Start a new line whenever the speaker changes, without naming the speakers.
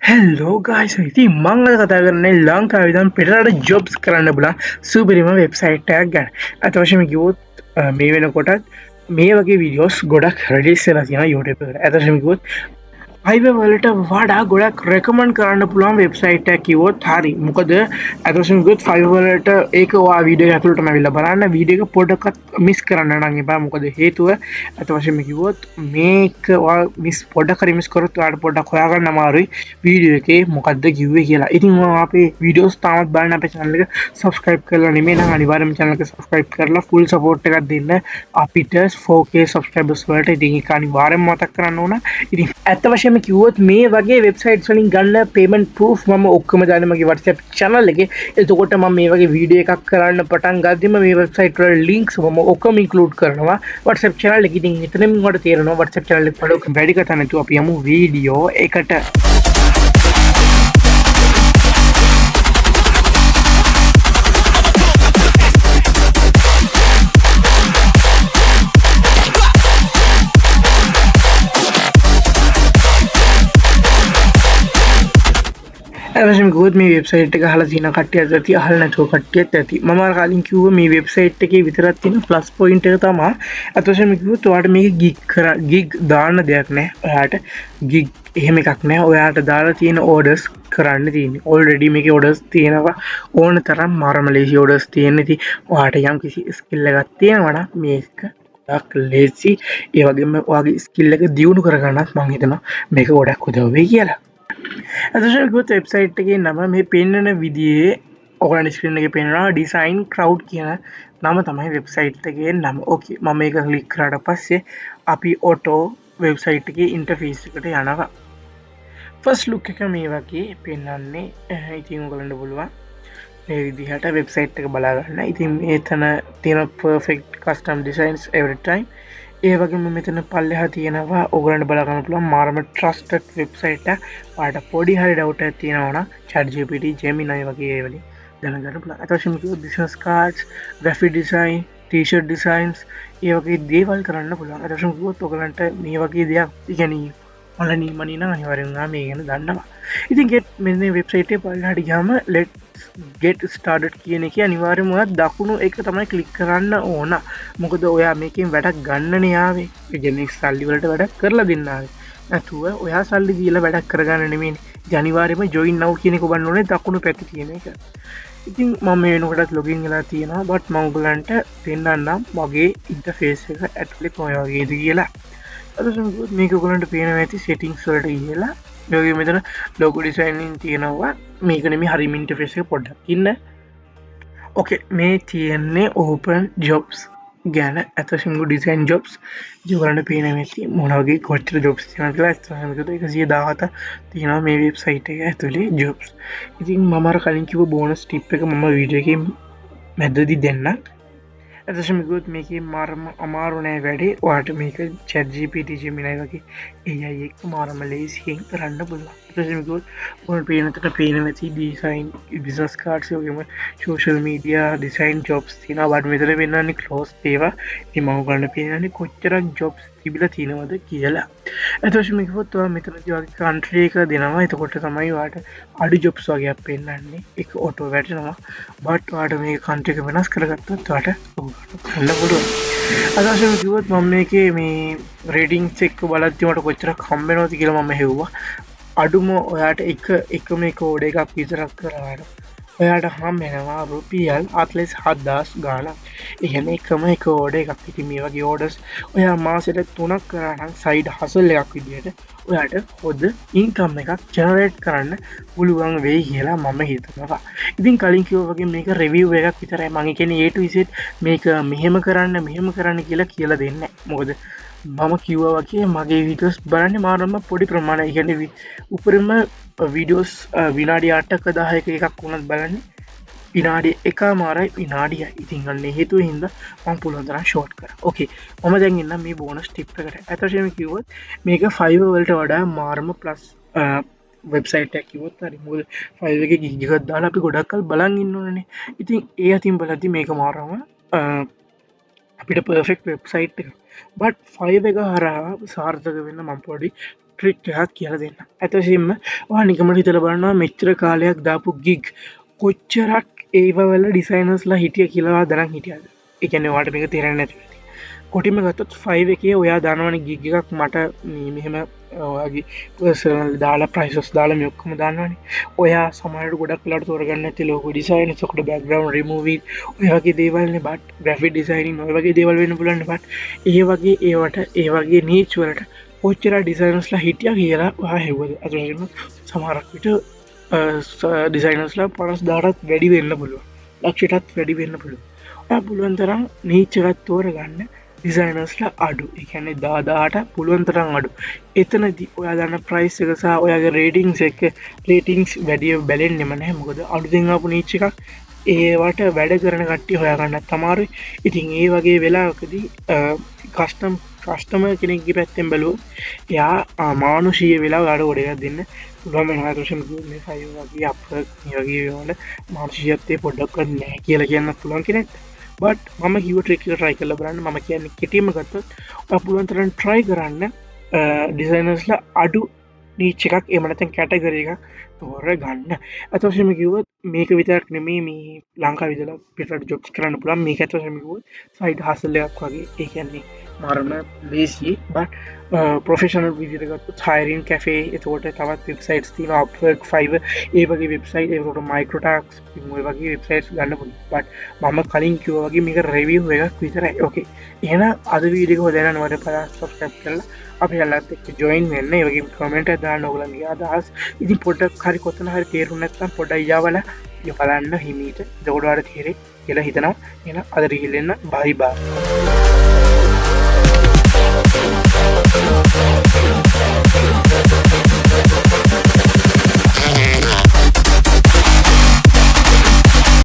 හෙල්ලෝ guys ඉතින් මං අද කතා කරන්නේ ලංකාවේ ඉඳන් පිටරට ජොබ්ස් කරන්න පුළුවන් සුපිරිම වෙබ්සයිට් එකක් ගැන. අත වශයෙන්ම කිව්වොත් මේ වෙනකොටත් මේ වගේ වීඩියෝස් ගොඩක් රිලීස් වෙලා තියෙනවා YouTube එකට. අත වශයෙන්ම කිව්වොත් අයිව වලට වඩා ගොඩක් රෙකමන්ඩ් කරන්න පුළුවන් වෙබ්සයිට් එකක් කිව්වොත් හරි. මොකද අත වශයෙන්ම කිව්වොත් Fiverr වලට ඒක ඔයා වීඩියෝ එක ඇතුළටම ඇවිල්ලා බලන්න වීඩියෝ එක පොඩ්ඩක්වත් මිස් කරන්න නම් එපා. මොකද හේතුව අත වශයෙන්ම කිව්වොත් මේක ඔයා මිස් පොඩ්ඩක් හරි මිස් කරොත් ඔයාලට පොඩ්ඩක් හොයාගන්න අමාරුයි වීඩියෝ එකේ මොකද්ද කිව්වේ කියලා. ඉතින් ඔයා අපේ වීඩියෝස් තාමත් බලන්න අපේ channel එක subscribe කරලා නෙමෙයි නම් අනිවාර්යයෙන්ම channel එක subscribe කරලා full support එකක් දෙන්න අපිට 4K subscribers වලට. ඉතින් ඒක අනිවාර්යයෙන්ම මතක් කරන්න ඕන. ඉතින් ඇත්ත වශයෙන්ම කිව්වොත් මේ වගේ වෙබ්සයිට්ස් වලින් ගන්න payment proof මම ඔක්කොම දාන්නේ මගේ WhatsApp channel එකේ. එතකොට මම මේ වගේ වීඩියෝ එකක් කරන්න පටන් ගද්දිම මේ වෙබ්සයිට් වල links මම ඔක්කොම include කරනවා WhatsApp channel එකේ. ඉතින් එතනින් ඔයාලට තේරෙනවා WhatsApp channel එක follow කරන්න වැඩි කතා නැතුව අපි යමු වීඩියෝ එකට. ඇවශම ගොත් මේ වෙබ්සයිට් එක අහලා තියෙන කට්ටියත් ඇති අහලා නැතුව කට්ටියත් ඇති. මම අර කලින් කිව්වා මේ වෙබ්සයිට් එකේ විතරක් තියෙන ප්ලස් පොයින්ට් එක තමයි අතවශම කිව්වොත් ඔයාලට මේක ගිග් දාන්න දෙයක් නැහැ. ඔයාලට ගිග් එහෙම එකක් නැහැ. ඔයාලට දාලා තියෙන ඕඩර්ස් කරන්න තියෙන්නේ. ඔල්රෙඩි මේකේ ඕඩර්ස් තියෙනවා ඕන තරම් මාරමලේසි ඕඩර්ස් තියෙන. ඉතින් ඔයාලට යම් කිසි ස්කිල් එකක් තියෙනවා නම් මේක ගොඩක් ලේසි. ඒ වගේම ඔයාගේ ස්කිල් එක දියුණු කරගන්නත් මම හිතනවා මේක ගොඩක් උදව් වෙයි කියලා. ඇතශකුත් වෙබ්සයිට් එකේ නම මේ පෙන්න්නන විදියේ ඔගලන් ස්ක්‍රීන් එක පෙන්නවා ඩිසයින් ක්‍රව් කියන නම තමයි වෙබ්සයිට් එකේ නම. ඕකේ මම මේක ක්ලික් කරාට පස්සේ අපි ඔටෝ වෙබ්සයිට් එකේ ඉන්ටර්ෆේස් එකට යනවා. ෆස්ට් ලුක් එක මේ වගේ පෙන්වන්නේ. ඉතින් ඔයගලන්ට පුළුවන් මේ විදිහට වෙබ්සයිට් එක බලා ගන්න. ඉතින් මෙතන තියෙන perfect custom designs every time. ඒ වගේම මෙතන පල්ලෙහා තියෙනවා ඔයගලන්ට බලා ගන්න පුළුවන් මාරම trusted වෙබ්සයිට් එක. ඔයාලට පොඩි හරි ඩවුට් එකක් තියෙනවා නම් ChatGPT, Gemini වගේ ඒවලින් දැනගන්න පුළුවන්. අතවශ්‍යම කිව්වොත් business cards, graphic design, t-shirt designs ඒ වගේ දේවල් කරන්න පුළුවන්. අතවශ්‍යම කිව්වොත් ඔයගලන්ට මේ වගේ දෙයක් ඉගෙනීම ඔන්ලයින් මනි නම් අනිවාර්යෙන් ඔයා මේ ගැන දන්නවා. ඉතින් මෙන්න මේ වෙබ්සයිට් එකේ පල්ලෙහාට ගියාම let's get started කියන එකේ අනිවාර්යයෙන්ම ඔයා දකුණු එක තමයි ක්ලික් කරන්න ඕන. මොකද ඔයා මේකෙන් වැඩක් ගන්නනේ ආවේ. ඒ කියන්නේ සල්ලි වලට වැඩක් කරලා දෙන්න ආවේ. නැතුව ඔයා සල්ලි දීලා වැඩක් කරගන්න නෙමෙයිනේ. ඉතින් අනිවාර්යයෙන්ම join now කියන එක ඔබන්න ඕනේ දකුණු පැත්තේ තියෙන එක. ඉතින් මම මේ වෙනකොටත් login වෙලා තියෙනවා. but මම ඔයගලන්ට පෙන්නන්නම් මගේ interface එක ඇතුලේ කොහේ වගේද කියලා. අද මේක ඔයගලන්ට පේනවා ඇති settings වලට ගිහලා මේ මෙතන logo designing තියෙනවා. මේක නෙමෙයි හරිම interface එක පොඩ්ඩක් ඉන්න. ඕකේ මේ තියෙන්නේ open jobs ගැන. අතවශ්‍යම design jobs ඔයගලන්ට පේනවා ඇති මොන වගේ කොච්චර jobs තියෙනවද කියලා. අතවශ්‍යම 117 තියෙනවා මේ වෙබ්සයිට් එක ඇතුලේ jobs. ඉතින් මම අර කලින් කිව්ව bonus tip එක මම වීඩියෝ එකේ මැදදී දෙන්නම්. ඇතශම ගොත් මේක මාරම අමාරු නෑ වැඩේ. ඔයාට මේක ChatGPT, Gemini වගේ AI එක්ක මාරම ලේසියෙන් කරන්න පුළුවන්. ඇතශම ගොත් ඔයාලට පේනකට පේනවා ඇති design, business cards වගේම social media design jobs තියෙනවා. but මෙතන වෙනන්නේ closed ඒවා. ඉතින් මම ඔයාලට පේනන්නේ කොච්චරක් jobs තිබිලා තියෙනවද කියලා. ඇතශම කිව්වොත් ඔයා මෙතනදී වගේ country එක දෙනවා. එතකොට තමයි ඔයාට අඩු jobs වගේක් පෙන්නන්නේ. ඒක auto වැටෙනවා. but ඔයාට මේ country එක වෙනස් කරගත්තොත් ඔයාට ගන්න පුළුවන්. අදවශම කිව්වොත් මම මේකේ මේ රේටින්ග්ස් එක්ක බලද්දි මට කොච්චරක් හම්බ වෙනවද කියලා මම හෙව්වා. අඩුම ඔයාට එක මේක ඕඩර් එකක් විතරක් කරාට ඔයාට හම්බ වෙනවා රුපියල් 47000 ගාණක්. ඒ කියන්නේ එකම එක ඕඩර් එකක්. ඉතින් මේ වගේ ඕඩර්ස් ඔයා මාසෙට 3ක් කරා නම් සයිඩ් හසල් එකක් විදියට ඔයාට හොඳ ඉන්කම් එකක් ජෙනරේට් කරන්න පුළුවන් වෙයි කියලා මම හිතනවා. ඉතින් කලින් කිව්වා වගේ මේක රිවිව් එකක් විතරයි. මම කියන්නේ A to Z මේක මෙහෙම කරන්න කියලා දෙන්නේ නැහැ. මොකද මම කිව්වා වගේ මගේ වීඩියෝස් බලන්නේ මාරම පොඩි ප්‍රමාණයක්. කියන්නේ උපරිම වීඩියෝස් විනාඩි 8ක 10ක එකක් වුණත් බලන්නේ විනාඩි 1මාරයි විනාඩියයි. ඉතින් අන්න හේතුව හින්දා මම පුළුවන් තරම් ෂෝට් කරා. ඕකේ මම දැන් එන්නම් මේ බෝනස් ටිප් එකට. අතවශ්‍යම කිව්වොත් මේක Fiverr වලට වඩා මාරම ප්ලස් වෙබ්සයිට් එකක් කිව්වොත් හරි. මොකද Fiverr එකේ ගිග් එකක් දාලා අපි ගොඩක් කල් බලන් ඉන්න ඕනනේ. ඉතින් ඒ අතින් බලද්දි මේක මාරම අපිට පර්ෆෙක්ට් වෙබ්සයිට් එක. but Fiverr එක හරහා සාර්ථක වෙන්න මම පොඩි ට්‍රික් එකක් කියලා දෙන්නම්. ඇතසිම්ම නිකමට හිතල බලන්නවා මෙච්චර කාලයක් දාපු ගිග් කොච්චරක් ඒවල ඩිසයිනස්ලා හිටිය කියලා දරන් හිටියද එකන වාට මේක තේරෙන නැති කොටිම ගත්තත් 5 එකේ ඔයා දනවන ගිග එකක් මට මෙහෙම ඔයාගේ පර්සනල් දාලා ප්‍රයිසස් දාලා යොක්කම දන්නවන ඔයා සමට ගොඩක් ලට තෝරගන්න ඇති ලෝක ඩිසයින් සොකට බැග්‍රවන්් රිමූවී ඔයගේ දේවල්න බට ග්‍රෆි ඩිසයින් ඔයගේ දේවල් වෙන පුලන්න බට ඒ වගේ ඒවට ඒවගේ නීච්වලට පොච්චර ඩිසයිනස්ලා හිටිය කියලා වා හෙවද අතුරම සමහරක් විට ඩිසයිනස්ලා පනස් දාටත් වැඩි වෙන්න පුළුව ලක්ෂටත් වැඩි වෙන්න පුළුව පුළුවන්තරම් නීච්චකත් තෝර ගන්න ඩිසයිනස්ලා අඩු එකන්නේ දාදාට පුළුවන්තරම් අඩු එතනදි ඔයා දන්න ප්‍රයිස් එකසා ඔයාගේ රේටිංස් එක රේටිංස් වැඩිය බැලෙන් නෙමනෑ මොකද අඩුදෙන්ආපු නීච්ච එකක් ඒවට වැඩ කරන කට්ටි හොයාගන්න තමාරු ඉතින් ඒ වගේ වෙලාකදී කස්ටම කෙනෙක්ගේ පැත්තෙන් බැලූ යා මානුෂීය වෙලා අඩ ගොඩයක් දෙන්න පුළුවන් හතුෂම වගේ අප වගේ වල මාංශීයත්තේ පොඩ්ඩක් නෑ කියලා කියන්න පුළුවන් කෙනෙක් බට මම හිව ට්‍රික ට්‍රයි කල බලන්න ම කියන්නේ කෙටීම ගත්තත් පුළුවන්තරන් ට්‍රයි කරන්න ඩිසයිනස්ලා අඩු නීච් එකක් එමනතැන් කැටගර එක තෝර ගන්න ඇතවශම කිවත් මේක විතරක් නෙමේ මේ ලංකා විදල පිට ජොබ් කරන්න පුළන් මේ ඇතවශමකුව සයිඩ් හසලයක් වගේ ඒකන්නේ මරණ ලේසි බට පොෆෙෂනල් විදිරගත් හයිරන් කැෆේ එතකොට තවත් වෙබ්සයිට් තින අපක් 5 ඒවගේ වෙබ්සයිට ඒකට මයිකෝටක්ස් වගේ වෙබ්සයිට් ගන්න පුළ බට මම කලින් කිව වගේ මේක රැවිය එකක් විතරයි ඕකේ එන අද වීඩික හොදැන වට පලා සොස්කැප් කරලා අප හලත් එක් ජොයින් වෙන්න වගේ කමෙන්ට දා නොගලගේ අදහස් ඉතින් පොඩ්ඩක් හරි කොතන හරි තේරුනැත්තම් පොඩ යාවල යොකලන්න හිමීට දොඩවාට තේරෙ කියලා හිතනවා එන අදරහිල්ලෙන්න බයිබා We'll be right back.